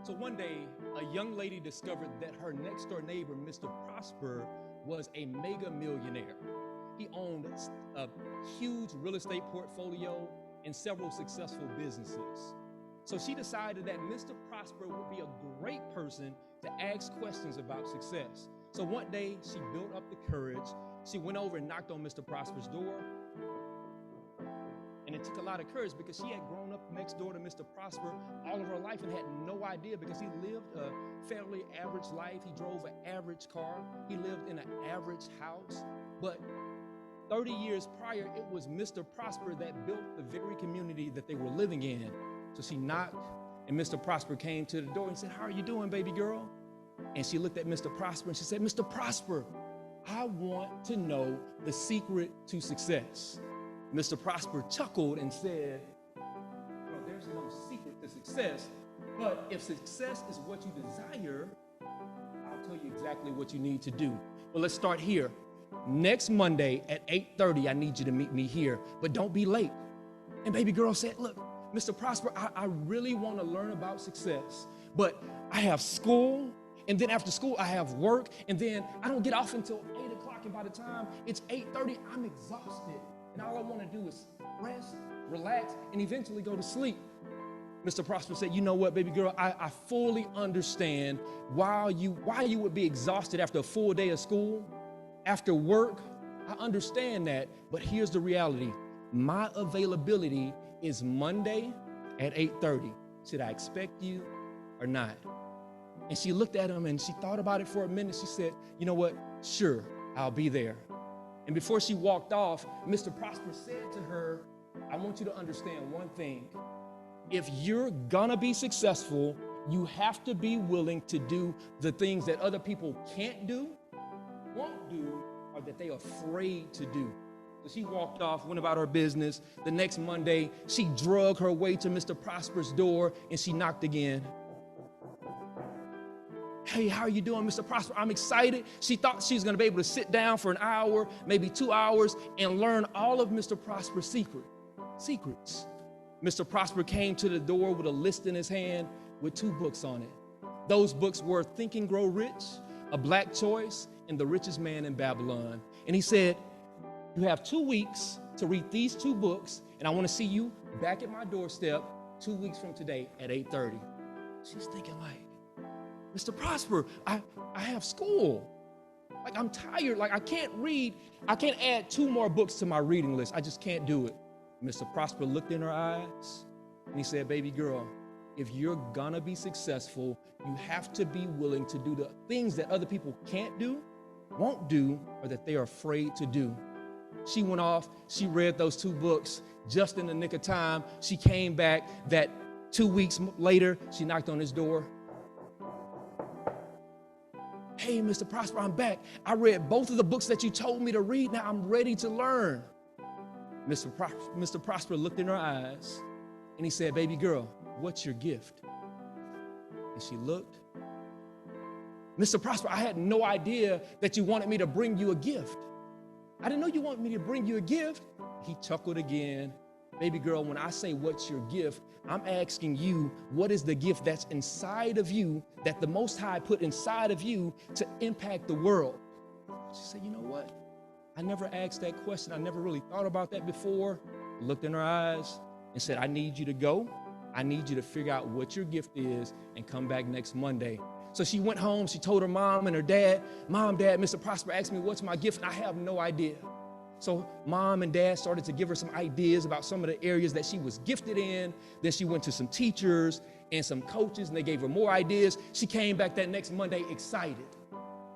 So one day, a young lady discovered that her next door neighbor, Mr. Prosper, was a mega millionaire. He owned a huge real estate portfolio and several successful businesses. So she decided that Mr. Prosper would be a great person to ask questions about success. So one day, she built up the courage. She went over and knocked on Mr. Prosper's door. And it took a lot of courage because she had grown up next door to Mr. Prosper all of her life and had no idea because he lived a fairly average life. He drove an average car. He lived in an average house. But 30 years prior, it was Mr. Prosper that built the very community that they were living in. So she knocked, and Mr. Prosper came to the door and said, "How are you doing, baby girl?" And she looked at Mr. Prosper and she said, "Mr. Prosper, I want to know the secret to success." Mr. Prosper chuckled and said, "Well, there's no secret to success, but if success is what you desire, I'll tell you exactly what you need to do." Well, let's start here. Next Monday at 8:30, I need you to meet me here, but don't be late. And baby girl said, "Look, Mr. Prosper, I really want to learn about success, but I have school, and then after school, I have work, and then I don't get off until 8 o'clock, and by the time it's 8:30, I'm exhausted, and all I want to do is rest, relax, and eventually go to sleep." Mr. Prosper said, "You know what, baby girl, I fully understand why you would be exhausted after a full day of school, after work. I understand that, but here's the reality. My availability is Monday at 8:30. Should I expect you or not?" And she looked at him and she thought about it for a minute. She said, "You know what? Sure, I'll be there." And before she walked off, Mr. Prosper said to her, "I want you to understand one thing. If you're gonna be successful, you have to be willing to do the things that other people can't do, won't do, or that they are afraid to do." So she walked off, went about her business. The next Monday, she drug her way to Mr. Prosper's door and she knocked again. "Hey, how are you doing, Mr. Prosper? I'm excited." She thought she was going to be able to sit down for an hour, maybe 2 hours, and learn all of Mr. Prosper's secrets. Mr. Prosper came to the door with a list in his hand with 2 books on it. Those books were Think and Grow Rich, A Black Choice, and The Richest Man in Babylon. And he said, "You have 2 weeks to read these 2 books, and I want to see you back at my doorstep 2 weeks from today at 8:30. She's thinking like, "Mr. Prosper, I have school. Like, I'm tired. Like, I can't read. I can't add 2 more books to my reading list. I just can't do it." Mr. Prosper looked in her eyes and he said, "Baby girl, if you're gonna be successful, you have to be willing to do the things that other people can't do, won't do, or that they are afraid to do." She went off, she read those 2 books just in the nick of time. She came back that 2 weeks later, she knocked on his door. "Hey, Mr. Prosper, I'm back. I read both of the books that you told me to read. Now I'm ready to learn." Mr. Prosper looked in her eyes and he said, "Baby girl, what's your gift?" And she looked. "Mr. Prosper, I had no idea that you wanted me to bring you a gift. I didn't know you wanted me to bring you a gift." He chuckled again. "Baby girl, when I say what's your gift, I'm asking you, what is the gift that's inside of you that the Most High put inside of you to impact the world?" She said, "You know what? I never asked that question. I never really thought about that before." Looked in her eyes and said, "I need you to go. I need you to figure out what your gift is and come back next Monday." So she went home, she told her mom and her dad, "Mom, Dad, Mr. Prosper asked me what's my gift, and I have no idea." So mom and dad started to give her some ideas about some of the areas that she was gifted in. Then she went to some teachers and some coaches, and they gave her more ideas. She came back that next Monday excited.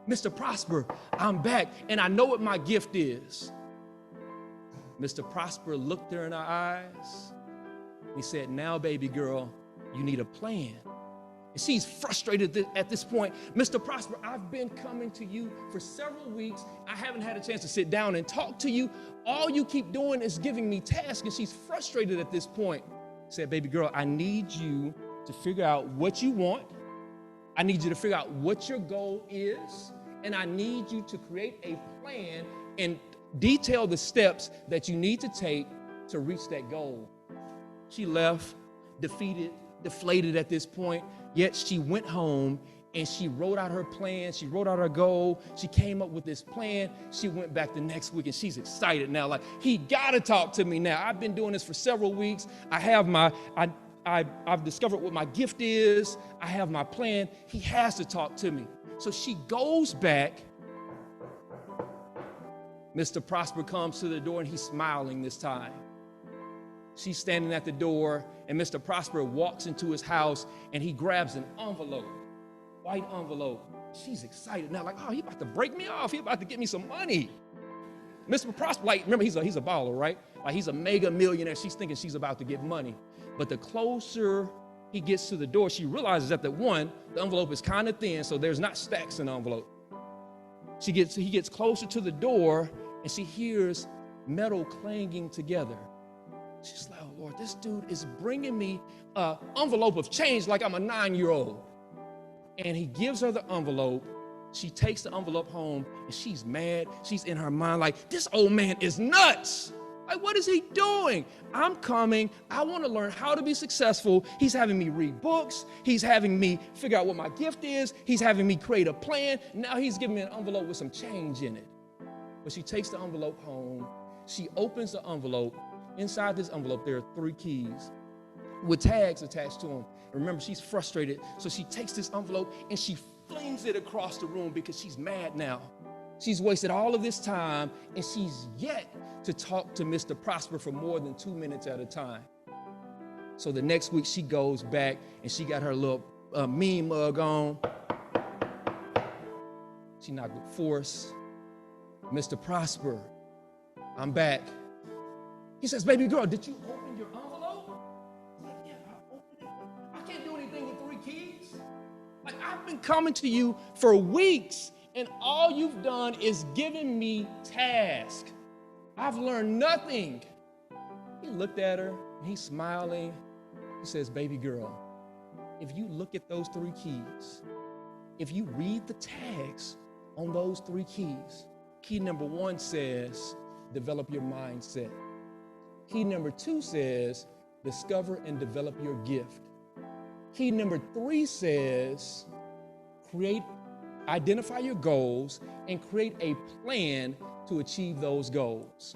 "Mr. Prosper, I'm back, and I know what my gift is." Mr. Prosper looked her in her eyes. He said, "Now, baby girl, you need a plan." And she's frustrated at this point. "Mr. Prosper, I've been coming to you for several weeks. I haven't had a chance to sit down and talk to you. All you keep doing is giving me tasks." And she's frustrated at this point. He said, "Baby girl, I need you to figure out what you want. I need you to figure out what your goal is. And I need you to create a plan and detail the steps that you need to take to reach that goal." She left defeated, deflated at this point, yet she went home and she wrote out her plan. She wrote out her goal. She came up with this plan. She went back the next week and she's excited now. Like, he gotta talk to me now. I've been doing this for several weeks. I've discovered what my gift is. I have my plan. He has to talk to me. So she goes back. Mr. Prosper comes to the door and he's smiling this time. She's standing at the door and Mr. Prosper walks into his house and he grabs an envelope, white envelope. She's excited now, like, oh, he about to break me off. He about to get me some money. Mr. Prosper, like, remember, he's a baller, right? Like, he's a mega millionaire. She's thinking she's about to get money. But the closer he gets to the door, she realizes that the envelope is kind of thin, so there's not stacks in the envelope. He gets closer to the door and she hears metal clanging together. She's like, oh, Lord, this dude is bringing me an envelope of change like I'm a 9-year-old. And he gives her the envelope. She takes the envelope home and she's mad. She's in her mind like, this old man is nuts. Like, what is he doing? I'm coming. I want to learn how to be successful. He's having me read books. He's having me figure out what my gift is. He's having me create a plan. Now he's giving me an envelope with some change in it. But she takes the envelope home. She opens the envelope. Inside this envelope, there are 3 keys with tags attached to them. And remember, she's frustrated. So she takes this envelope and she flings it across the room because she's mad now. She's wasted all of this time and she's yet to talk to Mr. Prosper for more than 2 minutes at a time. So the next week she goes back and she got her little mean mug on. She knocked with force. Mr. Prosper, I'm back. He says, baby girl, did you open your envelope? I'm like, yeah, I opened it. I can't do anything with 3 keys. Like, I've been coming to you for weeks and all you've done is given me tasks. I've learned nothing. He looked at her and he's smiling. He says, baby girl, if you look at those 3 keys, if you read the tags on those 3 keys, key number 1 says, develop your mindset. Key number 2 says, discover and develop your gift. Key number 3 says, identify your goals and create a plan to achieve those goals.